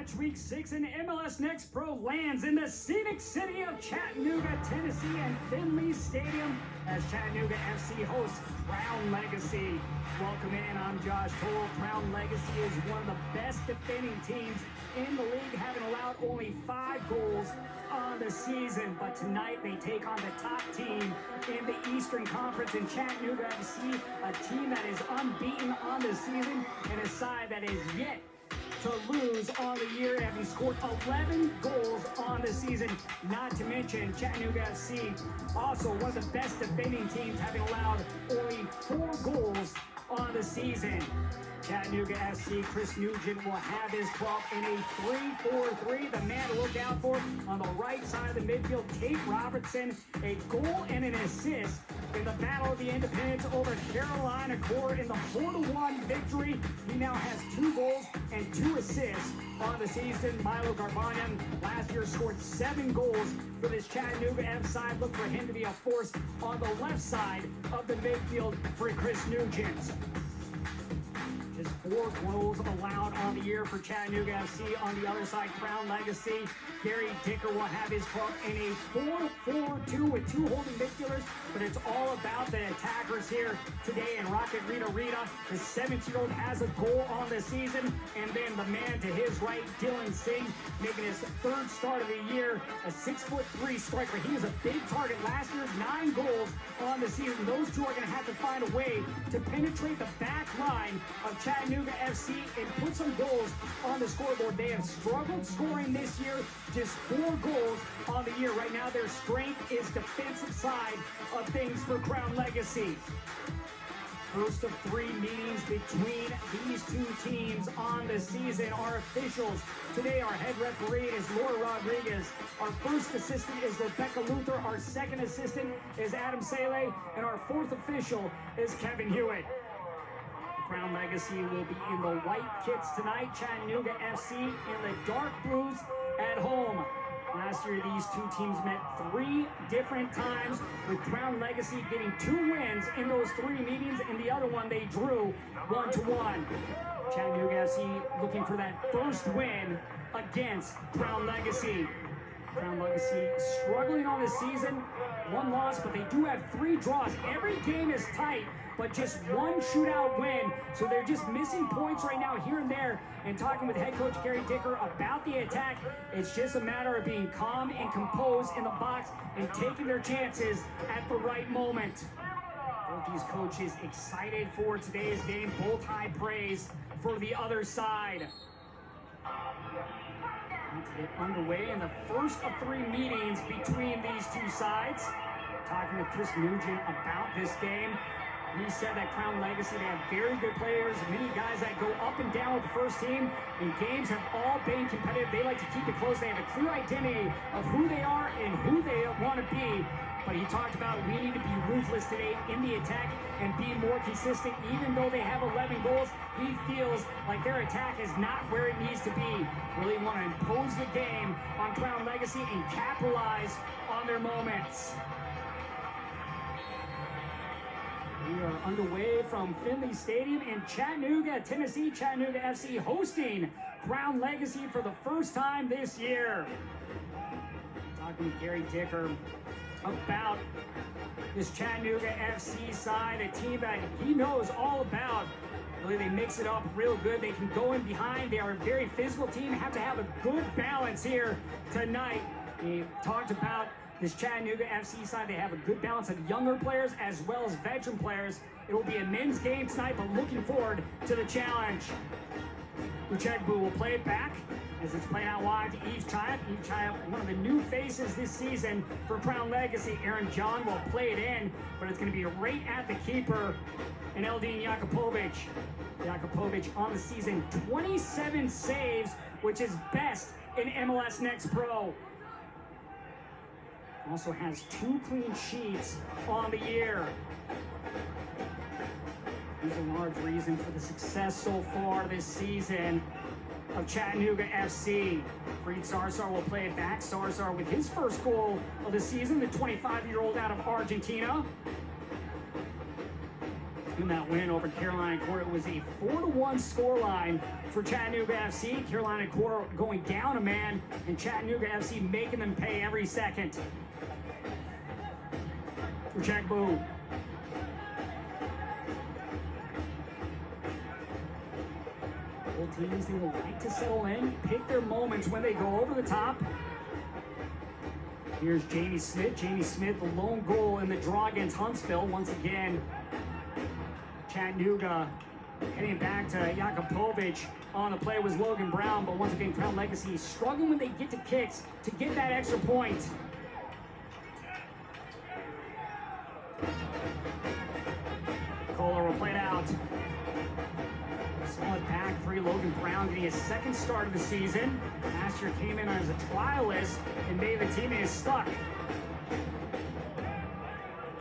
rematch week 6 in MLS Next Pro lands in the scenic city of Chattanooga, Tennessee and Finley Stadium as Chattanooga FC hosts Crown Legacy. Welcome in, I'm Josh Toll. Crown Legacy is one of the best defending teams in the league, having allowed only 5 goals on the season. But tonight they take on the top team in the Eastern Conference in Chattanooga FC, a team that is unbeaten on the season and a side that is yet to lose on the year, having scored 11 goals on the season. Not to mention Chattanooga FC, also one of the best defending teams, having allowed only 4 goals on the season. Chattanooga FC, Chris Nugent will have his 12th in a 3-4-3. The man to look out for on the right side of the midfield, Tate Robertson, a goal and an assist in the Battle of the Independents over Carolina Core in the 4-1 victory. He now has 2 goals and 2 assists on the season. Milo Garbanyan last year scored 7 goals for this Chattanooga F side. Look for him to be a force on the left side of the midfield for Chris Nugent. Just 4 goals allowed on the year for Chattanooga FC. On the other side, Crown Legacy, Gary Dicker will have his club in a 4-4-2 with 2 holding midfielders, but it's all about the attackers here today. And Rocket Ritarita, the 17-year-old, has a goal on the season. And then the man to his right, Dylan Singh, making his 3rd start of the year, a 6'3" striker. He was a big target last year, 9 goals on the season. Those two are going to have to find a way to penetrate the back line of Chattanooga FC and put some goals on the scoreboard. They have struggled scoring this year, just 4 goals on the year. Right now their strength is defensive side of things for Crown Legacy. First of 3 meetings between these 2 teams on the season. Our officials today, our head referee is Laura Rodriguez. Our first assistant is Rebecca Luther. Our second assistant is Adam Sele. And our 4th official is Kevin Hewitt. Crown Legacy will be in the white kits tonight. Chattanooga FC in the dark blues at home. Last year, these 2 teams met 3 different times, with Crown Legacy getting 2 wins in those 3 meetings, and the other one they drew 1-1. Chattanooga FC looking for that first win against Crown Legacy. Crown Legacy struggling on the season, 1 loss, but they do have 3 draws. Every game is tight, but just 1 shootout win. So they're just missing points right now here and there. And talking with head coach Gary Dicker about the attack, it's just a matter of being calm and composed in the box and taking their chances at the right moment. Both these coaches excited for today's game. Both high praise for the other side. To get underway in the first of 3 meetings between these 2 sides. Talking with Chris Nugent about this game. He said that Crown Legacy, they have very good players, many guys that go up and down with the first team, and games have all been competitive. They like to keep it close. They have a clear identity of who they are and who they want to be. But he talked about we need to be ruthless today in the attack and be more consistent. Even though they have 11 goals, he feels like their attack is not where it needs to be. Really want to impose the game on Crown Legacy and capitalize on their moments. We are underway from Finley Stadium in Chattanooga, Tennessee. Chattanooga FC hosting Crown Legacy for the first time this year. Talking with Gary Dicker about this Chattanooga FC side, a team that he knows all about. Really, they mix it up real good. They can go in behind. They are a very physical team, have to have a good balance here tonight. He talked about this Chattanooga FC side. They have a good balance of younger players as well as veteran players. It will be a men's game tonight, but looking forward to the challenge. Uchegbu will play it back as it's playing out wide to Yves Chayav. Yves Chayav, one of the new faces this season for Crown Legacy. Aaron John will play it in, but it's going to be right at the keeper, and Eldin Jakupovic. Jakupovic on the season, 27 saves, which is best in MLS Next Pro. Also has 2 clean sheets on the year. He's a large reason for the success so far this season of Chattanooga FC. Freed Sarsar will play it back. Sarsar with his first goal of the season, the 25-year-old out of Argentina. in that win over Carolina Core. It was a 4-1 scoreline for Chattanooga FC. Carolina Core going down a man, and Chattanooga FC making them pay every second. For Jack Boo. Both teams, they will like to settle in, pick their moments when they go over the top. Here's Jamie Smith. Jamie Smith, the lone goal in the draw against Huntsville. Once again, Chattanooga heading back to Jakubovic. On the play was Logan Brown, but once again, Crown Legacy struggling when they get to kicks to get that extra point. Kohler will play it out. Solid back three. Logan Brown getting his second start of the season. Last year came in as a trialist and made the team is stuck.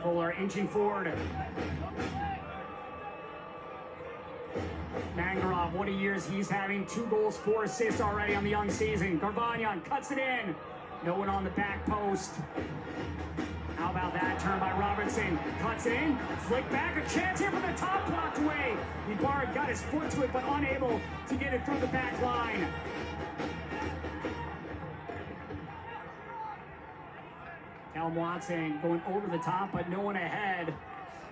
Kohler inching forward. Mangarov, what a years he's having. 2 goals, 4 assists already on the young season. Garvanyan cuts it in. No one on the back post. How about that turn by Robertson? Cuts in, flick back, a chance here for the top, blocked away. Ibarra got his foot to it, but unable to get it through the back line. Callum Watson going over the top, but no one ahead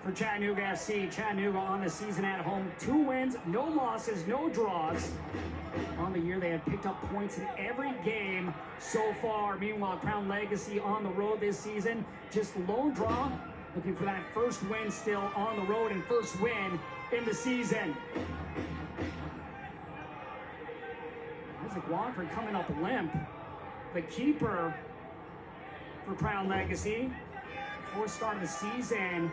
for Chattanooga FC. Chattanooga on the season at home. 2 wins, no losses, no draws. On the year, they have picked up points in every game so far. Meanwhile, Crown Legacy on the road this season, just lone draw, looking for that first win still on the road and first win in the season. Isaac Walker coming up limp. The keeper for Crown Legacy. Before start of the season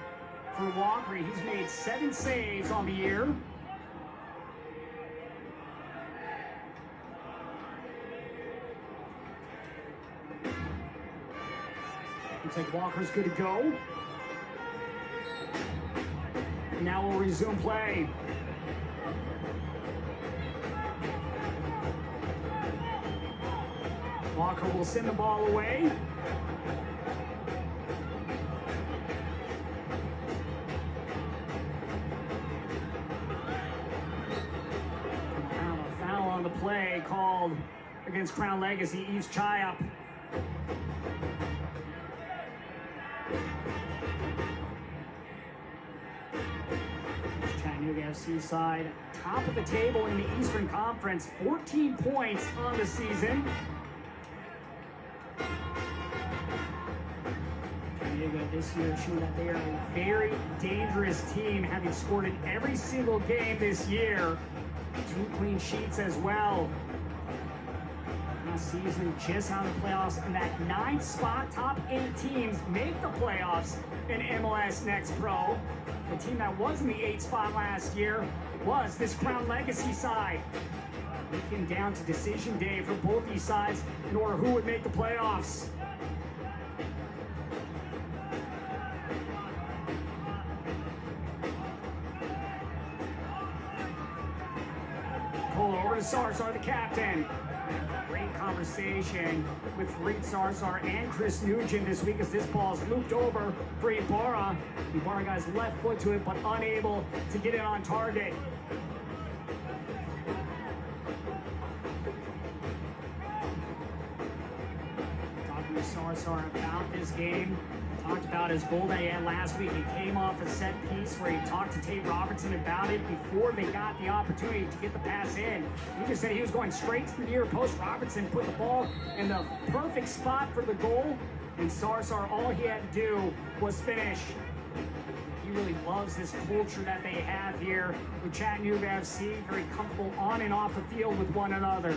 for Walker, he's made 7 saves on the year. Looks like Walker's good to go. Now we'll resume play. Walker will send the ball away. A foul on the play called against Crown Legacy. Eves Chayap. Chattanooga FC side, top of the table in the Eastern Conference, 14 points on the season. Chattanooga this year showing that they are a very dangerous team, having scored in every single game this year. 2 clean sheets as well. Last season, just out of the playoffs, and that 9th spot, top 8 teams make the playoffs in MLS Next Pro. The team that was in the 8th spot last year was this Crown Legacy side. It came down to decision day for both these sides in order who would make the playoffs. Pull over to Sarsar, the captain. Great conversation with Fareed Sarsar and Chris Nugent this week as this ball is looped over for Ibarra. Ibarra got his left foot to it, but unable to get it on target. Talking to Sarsar about this game. Talked about his goal that he had last week. He came off a set piece where he talked to Tate Robertson about it before they got the opportunity to get the pass in. He just said he was going straight to the near post. Robertson put the ball in the perfect spot for the goal, and Sarsar, all he had to do was finish. He really loves this culture that they have here with Chattanooga FC, very comfortable on and off the field with one another.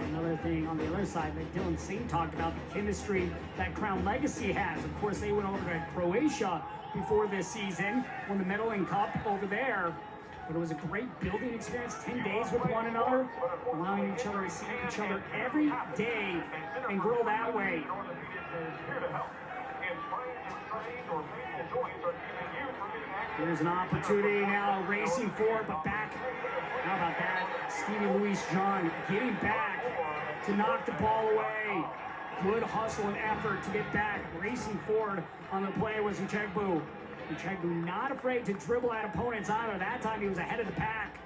Another thing on the other side that Dylan Singh talked about, the chemistry that Crown Legacy has. Of course, they went over to Croatia before this season, won the Medellin Cup over there. But it was a great building experience, 10 days with one another, allowing each other to see each other every day and grow that way. Here's an opportunity now, racing forward, but back. How about that? Stevie Luis John getting back to knock the ball away. Good hustle and effort to get back. Racing forward on the play was Uchegbu. Uchegbu not afraid to dribble at opponents either. That time he was ahead of the pack.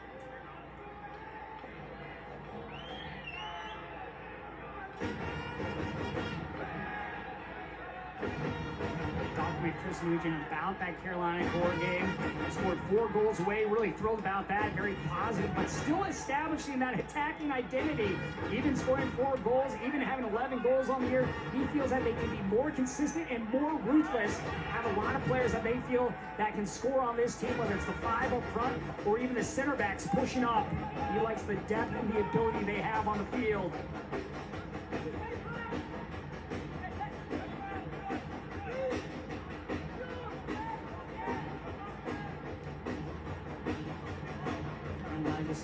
Chris Nugent about that Carolina core game. Scored 4 goals away, really thrilled about that, very positive, but still establishing that attacking identity. Even scoring 4 goals, even having 11 goals on the year, he feels that they can be more consistent and more ruthless. Have a lot of players that they feel that can score on this team, whether it's the 5 up front or even the center backs pushing up. He likes the depth and the ability they have on the field.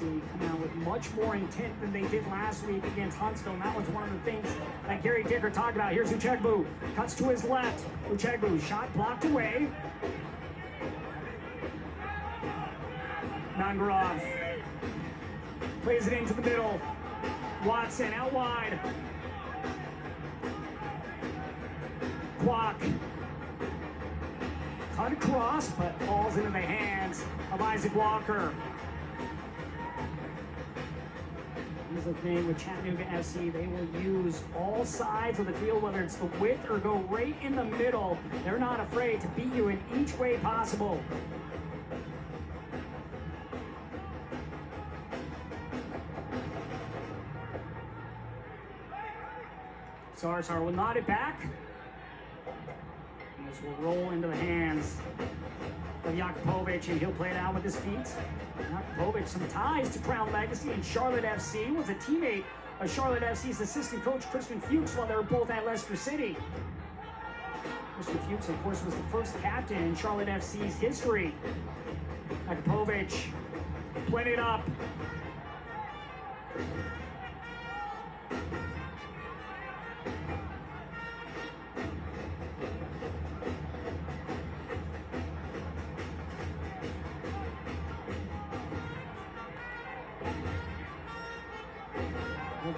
Come out with much more intent than they did last week against Huntsville, and that was one of the things that Gary Dicker talked about. Here's Uchegbu, cuts to his left. Uchegbu, shot blocked away. Nangarov plays it into the middle. Watson out wide. Kwok cut across, but falls into the hands of Isaac Walker. Here's the thing with Chattanooga FC, they will use all sides of the field, whether it's the width or go right in the middle. They're not afraid to beat you in each way possible. Sarsar will nod it back. And this will roll into the hands of Jakupovic, and he'll play it out with his feet. Jakupovic, some ties to Crown Legacy and Charlotte FC, was a teammate of Charlotte FC's assistant coach Christian Fuchs while they were both at Leicester City. Christian Fuchs, of course, was the first captain in Charlotte FC's history. Jakupovic played it up.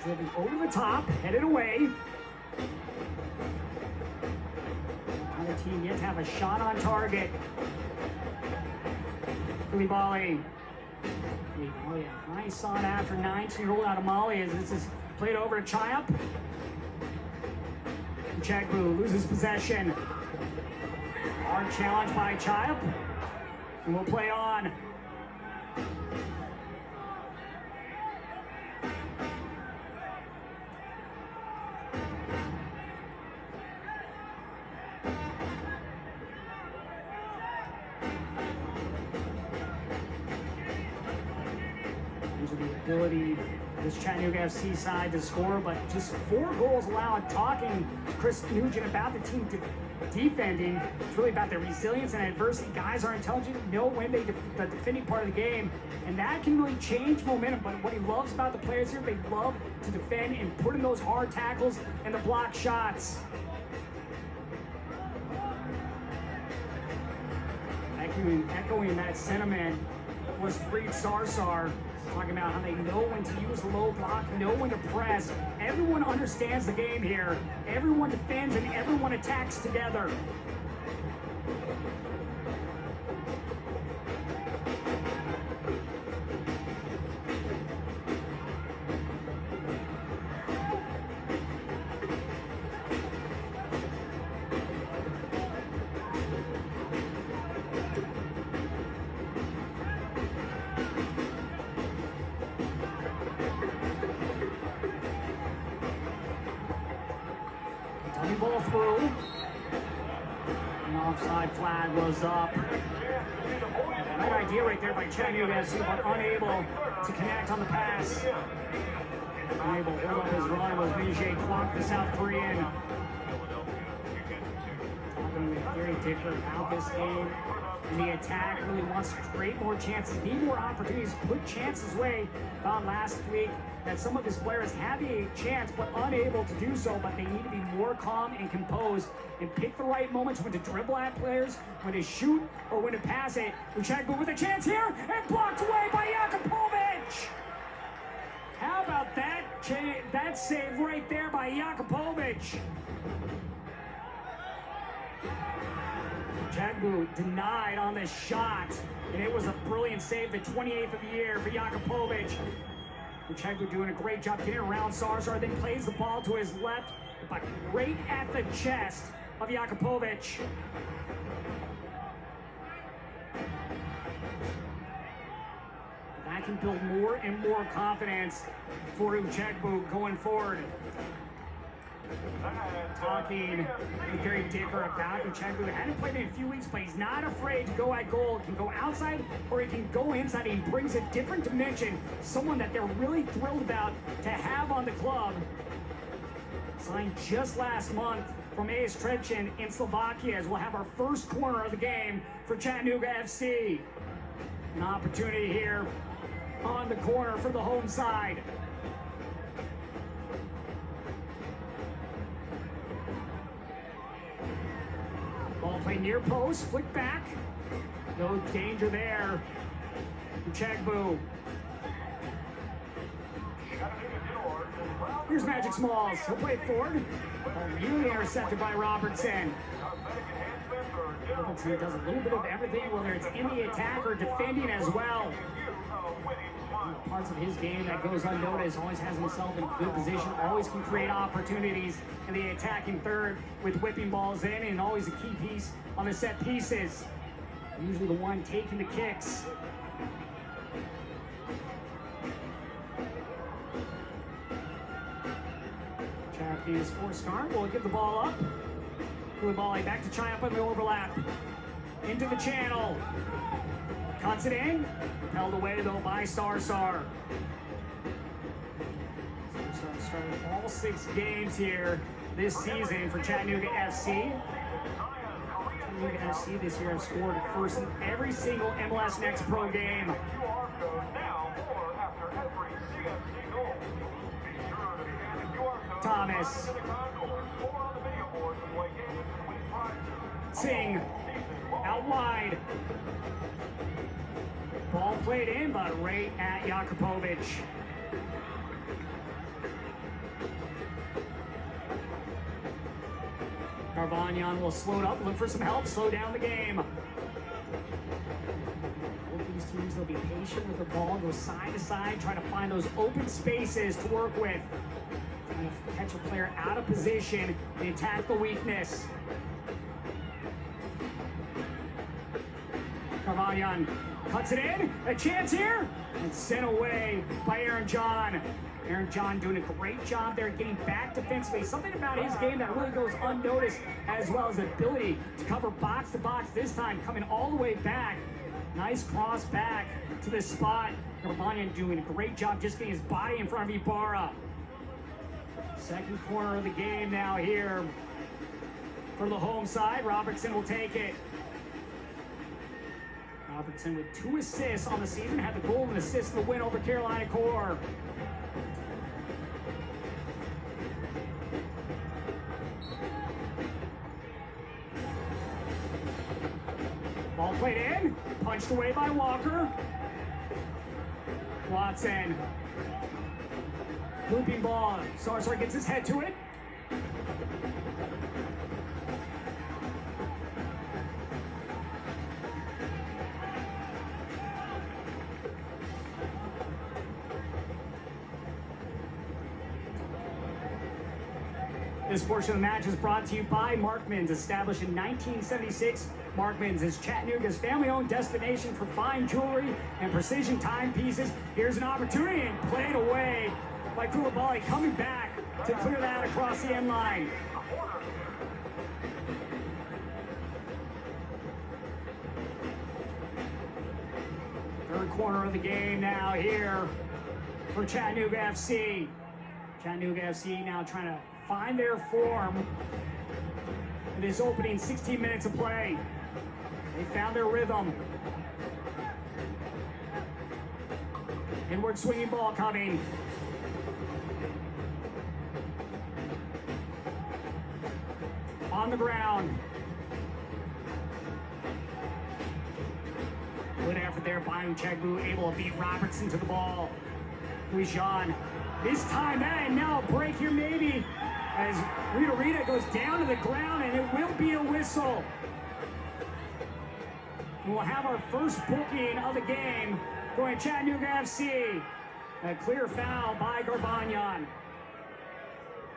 Driven over the top, headed away. Another team yet to have a shot on target. Koulibaly. Oh yeah, nice sought after 19-year-old out of Mali as this is played over to Chayap. Uchegbu loses possession. Hard challenge by Chayap. And we'll play on. The ability this Chattanooga FC side to score, but just 4 goals allowed. Talking to Chris Nugent about the team defending, it's really about their resilience and adversity. Guys are intelligent, know when the defending part of the game, and that can really change momentum. But what he loves about the players here, they love to defend and put in those hard tackles and the block shots. Echoing that sentiment was Freed Sarsar, talking about how they know when to use the low block, know when to press. Everyone understands the game here. Everyone defends and everyone attacks together. Ball through. An offside flag was up. Right idea right there by Chattanooga FC, but unable to connect on the pass. Unable to hold up his run was Vijay Kwok, the South Korean. Talking with Gary Dicker about this game. And the attack really wants to create more chances, need more opportunities, put chances away. Found last week that some of his players had a chance but unable to do so, but they need to be more calm and composed and pick the right moments when to dribble at players, when to shoot, or when to pass it. Uchegbu with a chance here and blocked away by Jakupovic. How about that save right there by Jakupovic? Chagbu denied on the shot, and it was a brilliant save, the 28th of the year for Jakupovic. Chagbu doing a great job getting around Sarsar, then plays the ball to his left, but right at the chest of Jakupovic. That can build more and more confidence for Uchegbu going forward. Talking with Gary Dicker about Uchegbu. Hadn't played in a few weeks, but he's not afraid to go at goal. He can go outside or he can go inside. He brings a different dimension. Someone that they're really thrilled about to have on the club. Signed just last month from AS Trenčín in Slovakia, as we'll have our first corner of the game for Chattanooga FC. An opportunity here on the corner for the home side. Ball played near post, flick back. No danger there. Uchegbu. Here's Magic Smalls. He'll play it forward. Nearly intercepted by Robertson. Robertson does a little bit of everything, whether it's in the attack or defending as well. Parts of his game that goes unnoticed, always has himself in good position, always can create opportunities in the attacking third with whipping balls in, and always a key piece on the set pieces. Usually the one taking the kicks. Champions for start. Will give the ball up. Koulibaly back to Chai up on the overlap. Into the channel. Cuts it in. Held away though by Sarsar. Sarsar started all 6 games here this season for Chattanooga FC. Chattanooga FC this year have scored first in every single MLS Next Pro game. Thomas. Singh out wide. Ball played in, but right at Jakupovic. Carvanyan will slow it up, look for some help, slow down the game. Both these teams, they'll be patient with the ball, go side to side, try to find those open spaces to work with. Trying to catch a player out of position and attack the weakness. Carvanyan cuts it in, a chance here, and sent away by Aaron John. Aaron John doing a great job there, getting back defensively. Something about his game that really goes unnoticed, as well as ability to cover box to box, this time coming all the way back. Nice cross back to the spot. Carvanyan doing a great job just getting his body in front of Ibarra. Second corner of the game now here for the home side. Robertson will take it. Robertson with 2 assists on the season, had the goal and assist in the win over Carolina Core. Ball played in, punched away by Walker. Watson. Looping ball, Sarsar gets his head to it. This portion of the match is brought to you by Markman's. Established in 1976, Markman's is Chattanooga's family-owned destination for fine jewelry and precision timepieces. Here's an opportunity, and played away by Koulibaly, coming back to clear that across the end line. Third corner of the game now here for Chattanooga FC. Chattanooga FC now trying to find their form in this opening 16 minutes of play. They found their rhythm. Inward swinging ball coming. On the ground. Good effort there by Uchegbu, able to beat Robertson to the ball. Guijan. This time, and now a break here maybe, as Ritarita goes down to the ground, and it will be a whistle. We'll have our first booking of the game going Chattanooga FC. A clear foul by Garbanyan.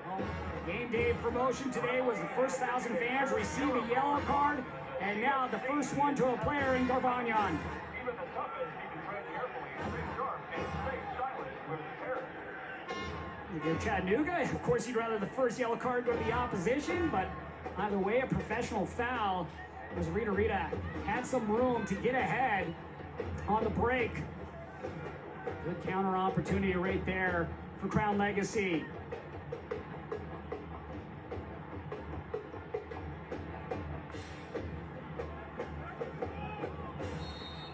Well, game day promotion today was the first 1,000 fans receive a yellow card, and now the first one to a player in Garbanyan. Even the toughest, he can tread carefully, stay sharp, and stay silent with his parents. Chattanooga, of course, you'd rather the first yellow card go to the opposition, but either way, a professional foul as Ritarita had some room to get ahead on the break. Good counter opportunity right there for Crown Legacy.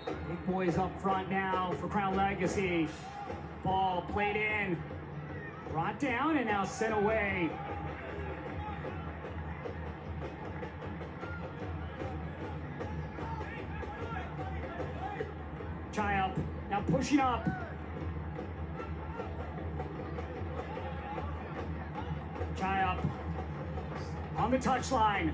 Big boys up front now for Crown Legacy. Ball played in, brought down, and now sent away. Chayup now pushing up. Chayup on the touchline.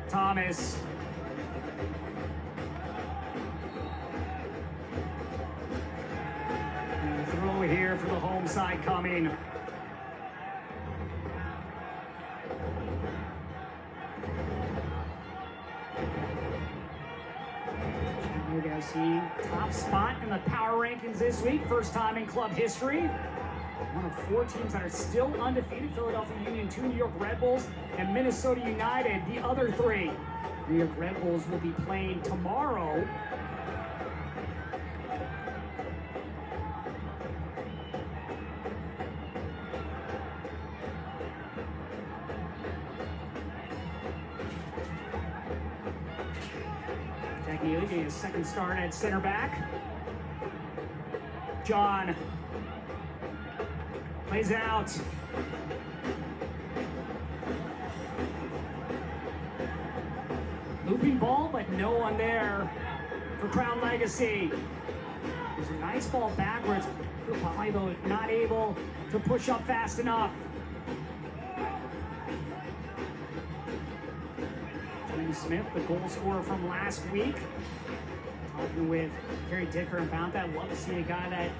Thomas. And a throw here for the home side coming. Chattanooga FC top spot in the power rankings this week. First time in club history. One of 4 teams that are still undefeated. Philadelphia Union, 2 New York Red Bulls, and Minnesota United, the other 3. New York Red Bulls will be playing tomorrow. Jackie Ely getting his second start at center back. John plays out. Looping ball, but no one there for Crown Legacy. There's a nice ball backwards. Kupali, though, not able to push up fast enough. James Smith, the goal scorer from last week. Talking with Kerry Dicker about that. Love to see a guy that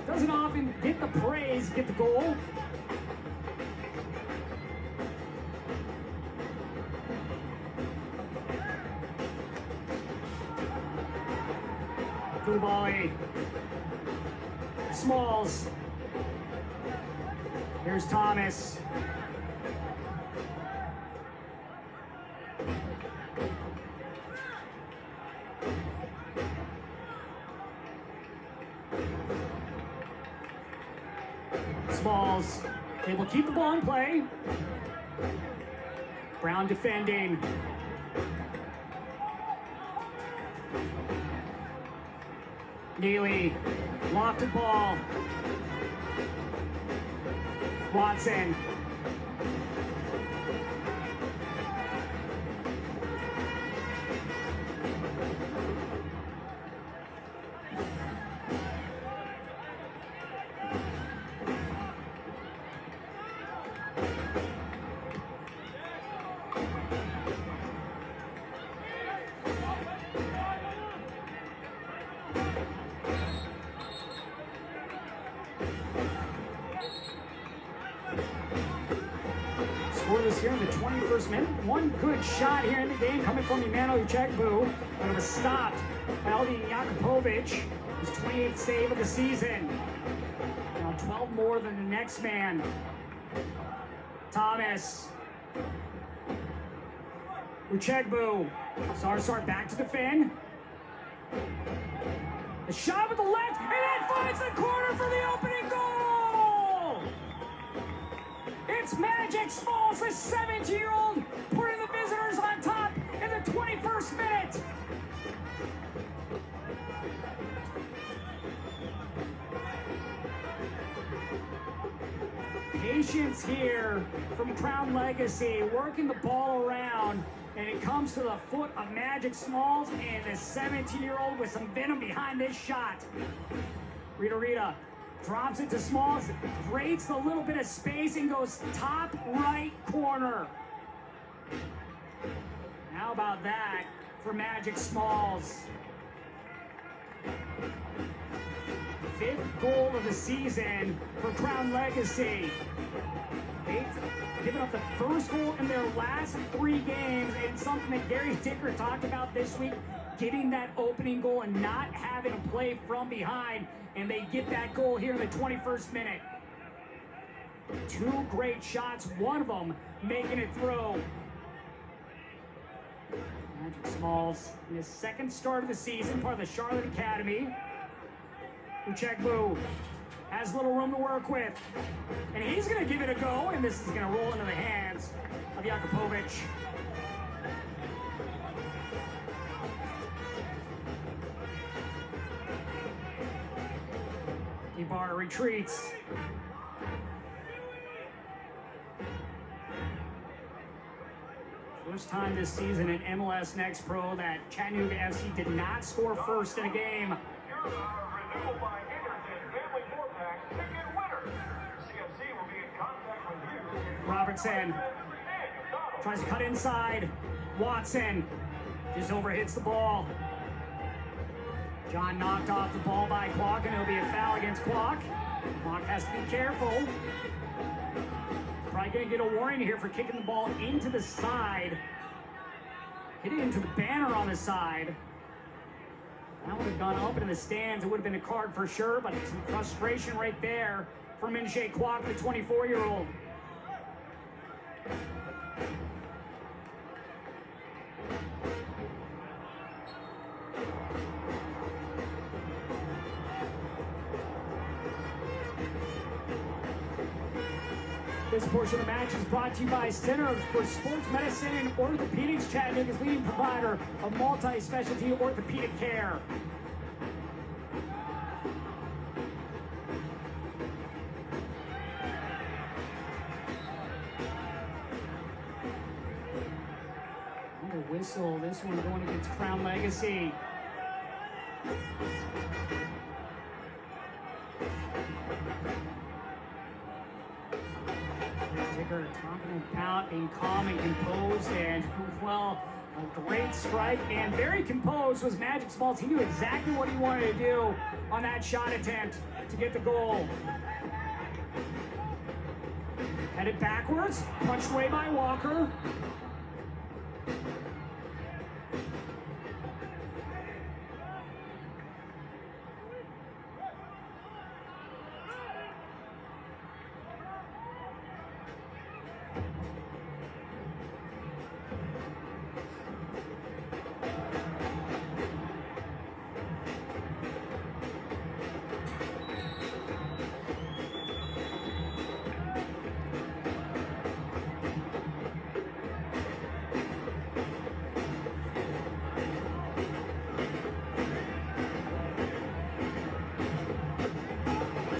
doesn't often get the praise, get the goal. Koulibaly. Smalls. Here's Thomas. Smalls able to keep the ball in play. Brown defending. Neely, lofted ball. Watson. Scoreless here in the 21st minute. One good shot here in the game coming from Emmanuel Uchegbu, but it was stopped by Aldin Jakupovic, his 28th save of the season. Now 12 more than the next man. Thomas. Uchegbu. Sarsar back to defend. A shot with the left, and that finds the corner for the opening goal! It's Magic Smalls, the 17-year-old, putting the visitors on top in the 21st minute. Patience here from Crown Legacy, working the ball around And it comes to the foot of Magic Smalls and the 17-year-old with some venom behind this shot. Ritarita drops it to Smalls, creates a little bit of space and goes top right corner. How about that for Magic Smalls? 5th goal of the season for Crown Legacy. They've given up the first goal in their last 3 games, and something that Gary Dicker talked about this week, getting that opening goal and not having to play from behind, and they get that goal here in the 21st minute. 2 great shots, one of them making it through. Magic Smalls in his 2nd start of the season, part of the Charlotte Academy. Uchegbu has little room to work with, and he's going to give it a go, and this is going to roll into the hands of Jakupovic. Ibarra retreats. First time this season in MLS Next Pro that Chattanooga FC did not score first in a game. Robertson tries to cut inside. Watson just overhits the ball. John knocked off the ball by Kwok, and it'll be a foul against Kwok. Kwok has to be careful. Probably going to get a warning here for kicking the ball into the side. Hit it into the banner on the side. That would have gone up into the stands. It would have been a card for sure, but some frustration right there for Minshay Kwok, the 24-year-old. This portion of the match is brought to you by Center for Sports Medicine and Orthopedics, Chattanooga's leading provider of multi-specialty orthopedic care. And a whistle, this one going against Crown Legacy. Confident pout, being calm and composed, and well, a great strike and very composed was Magic Smalls. He knew exactly what he wanted to do on that shot attempt to get the goal. Headed backwards, punched away by Walker.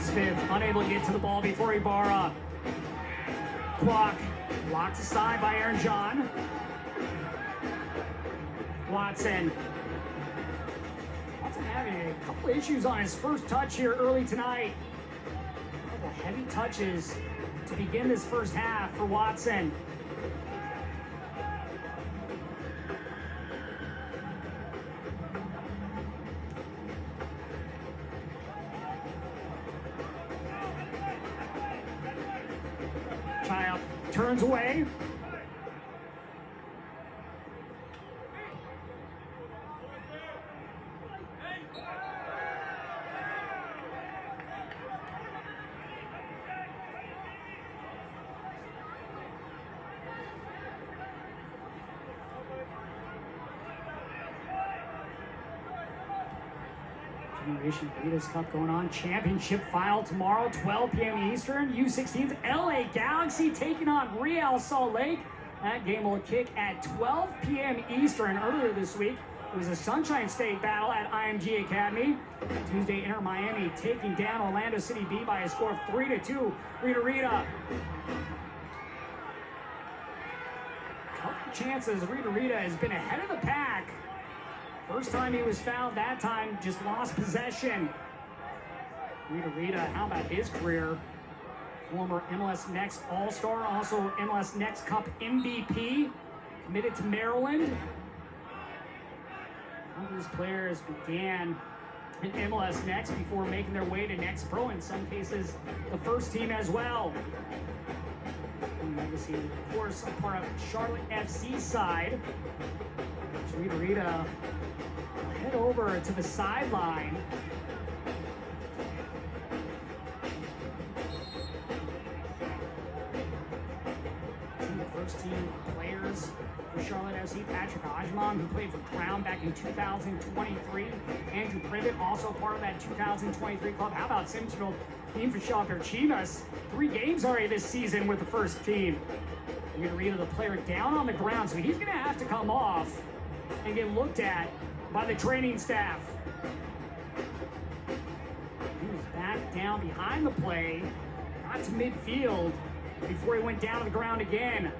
Smith unable to get to the ball before Ibarra. Kwok blocked aside by Aaron John. Watson having a couple issues on his first touch here early tonight. A couple heavy touches to begin this first half for Watson. Child turns away. Generation Breeders' Cup going on. Championship final tomorrow, 12 p.m. Eastern. U16's LA Galaxy taking on Real Salt Lake. That game will kick at 12 p.m. Eastern. Earlier this week, it was a Sunshine State battle at IMG Academy. Tuesday, Inter Miami taking down Orlando City B by a score of 3-2. Ritarita. Couple chances. Ritarita has been ahead of the pack. First time he was fouled, that time just lost possession. Ritarita, how about his career? Former MLS Next All-Star, also MLS Next Cup MVP, committed to Maryland. Some of these players began in MLS Next before making their way to Next Pro, in some cases the first team as well. And legacy, of course, a part of Charlotte FC side. Ritarita head over to the sideline. First team players for Charlotte FC, Patrick Ajman, who played for Crown back in 2023. Andrew Privet, also part of that 2023 club. How about Simchino Infashalker Chivas? 3 games already this season with the first team. We're going to read the player down on the ground, so he's going to have to come off and get looked at by the training staff. He was back down behind the play, got to midfield before he went down to the ground again.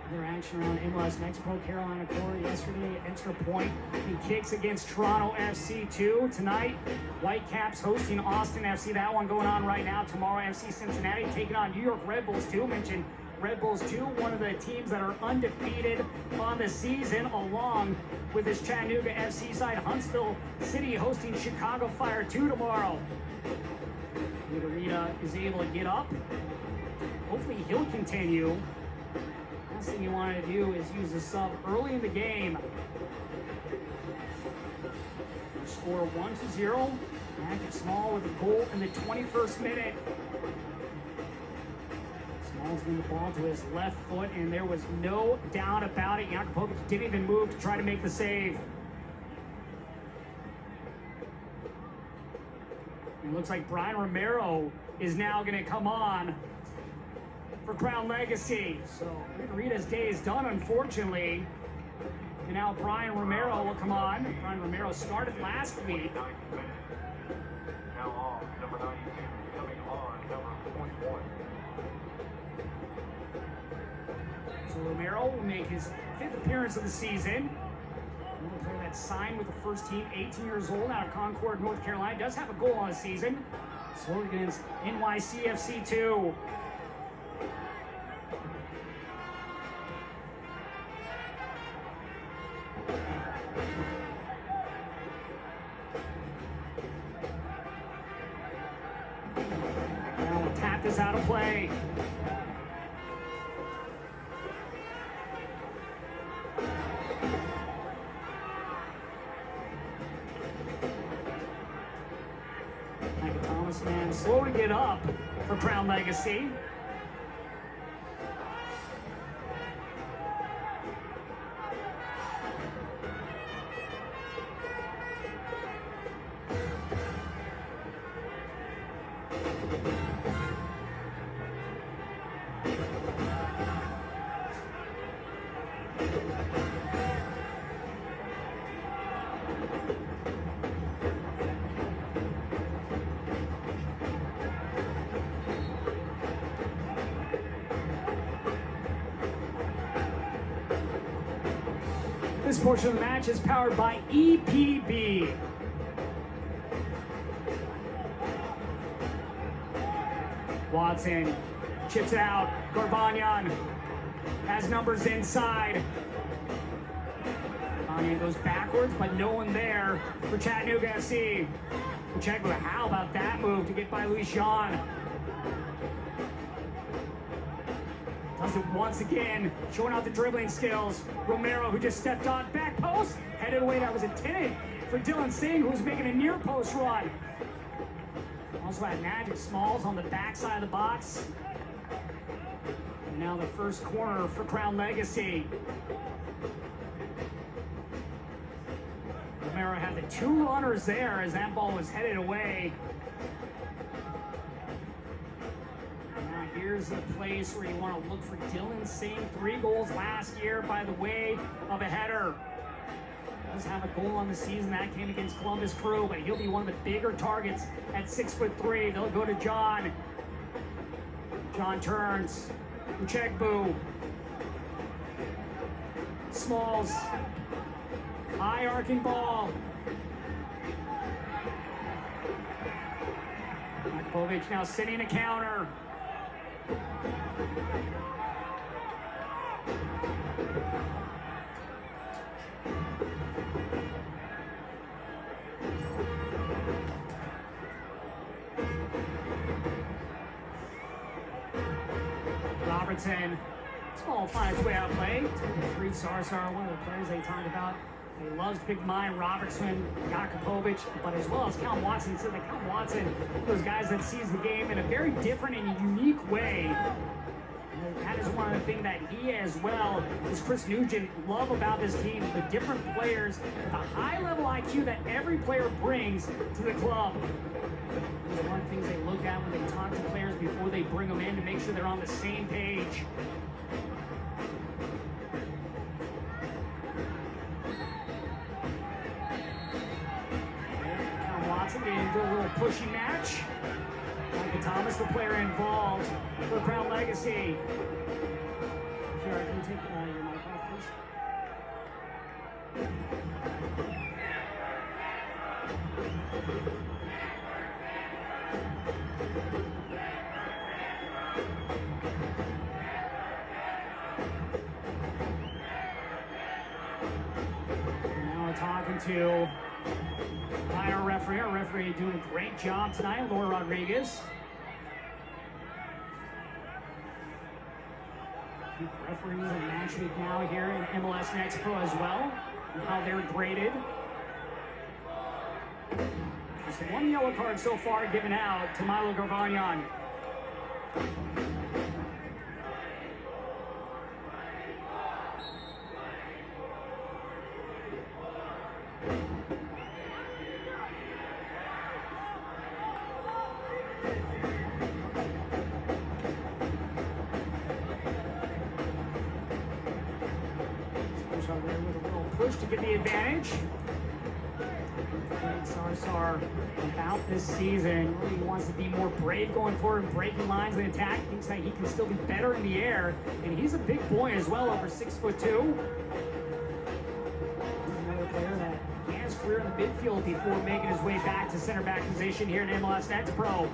Other action around MLS Next Pro. Carolina Core yesterday, extra point and kicks against Toronto FC 2. Tonight, Whitecaps hosting Austin FC. That one going on right now. Tomorrow, FC Cincinnati taking on New York Red Bulls 2. Mentioned Red Bulls 2, one of the teams that are undefeated on the season, along with this Chattanooga FC side. Huntsville City hosting Chicago Fire 2 tomorrow. Ritarita is able to get up. Hopefully he'll continue. Last thing you want to do is use a sub early in the game. Score 1-0. Magic Small with a goal in the 21st minute. Small's getting the ball to his left foot, and there was no doubt about it. Jakubovic didn't even move to try to make the save. It looks like Brian Romero is now going to come on for Crown Legacy. So Ritarita's day is done, unfortunately. And now Brian Romero will come on. Brian Romero started last week. Now off, number 92, coming on, number 21. So Romero will make his 5th appearance of the season. Another player that signed with the first team, 18 years old, out of Concord, North Carolina. Does have a goal on the season. So against NYCFC 2. Now the tap is out of play. Thomas, man, slow to get up for Crown Legacy. This portion of the match is powered by EPB. Watson chips it out. Garbanyan has numbers inside. Garbanyan goes backwards, but no one there for Chattanooga FC. Pacheco, how about that move to get by Luis Jean? Does it once again, showing out the dribbling skills. Romero, who just stepped on, back post, headed away. That was intended for Dylan Singh, who was making a near post run. Also had Magic Smalls on the backside of the box. And now the first corner for Crown Legacy. Romero had the 2 runners there as that ball was headed away. Here's a place where you want to look for Dylan Singh. 3 goals last year by the way of a header. Does have a goal on the season. That came against Columbus Crew, but he'll be one of the bigger targets at 6'3". They'll go to John. John turns. Uchegbu. Smalls. High arcing ball. Jakubovic now sitting a counter. Robertson. Small finds way out play. Ritarita, one of the players they talked about. He loves big mind, Robertson, Jakubovic, but as well as Cal Watson. So that Cal Watson, one of those guys that sees the game in a very different and unique way. And that is one of the things that he as well as Chris Nugent love about this team, the different players, the high level IQ that every player brings to the club. It's one of the things they look at when they talk to players before they bring them in to make sure they're on the same page. Into a little pushy match. Michael Thomas, the player involved for Crown Legacy. Sure, can you take your mic off, please? Now we're talking to our referee doing a great job tonight, Laura Rodriguez. Referees in match week now here in MLS Next Pro as well, and how they're graded. Just one yellow card so far given out to Milo Garvanyan. With a little push to get the advantage. Sarsar about this season really wants to be more brave going forward, breaking lines and attack. Thinks that he can still be better in the air, and he's a big boy as well, over 6'2". He's another player that began his career in the midfield before making his way back to center back position here in MLS Next Pro.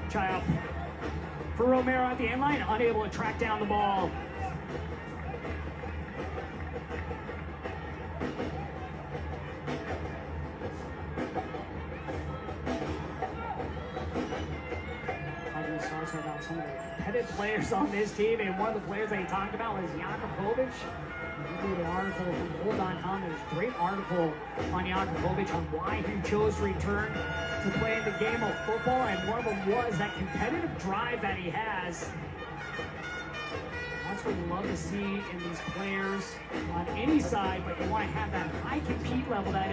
Try up for Romero at the end line, unable to track down the ball. Talking to Sarsa about some of the competitive players on this team, and one of the players that he talked about was Jakubovic. If you read an article from Goal.com, there's a great article on Jakubovic on why he chose to return to play in the game of football, and one of them was that competitive drive that he has. That's what you love to see in these players on any side, but you want to have that high compete level that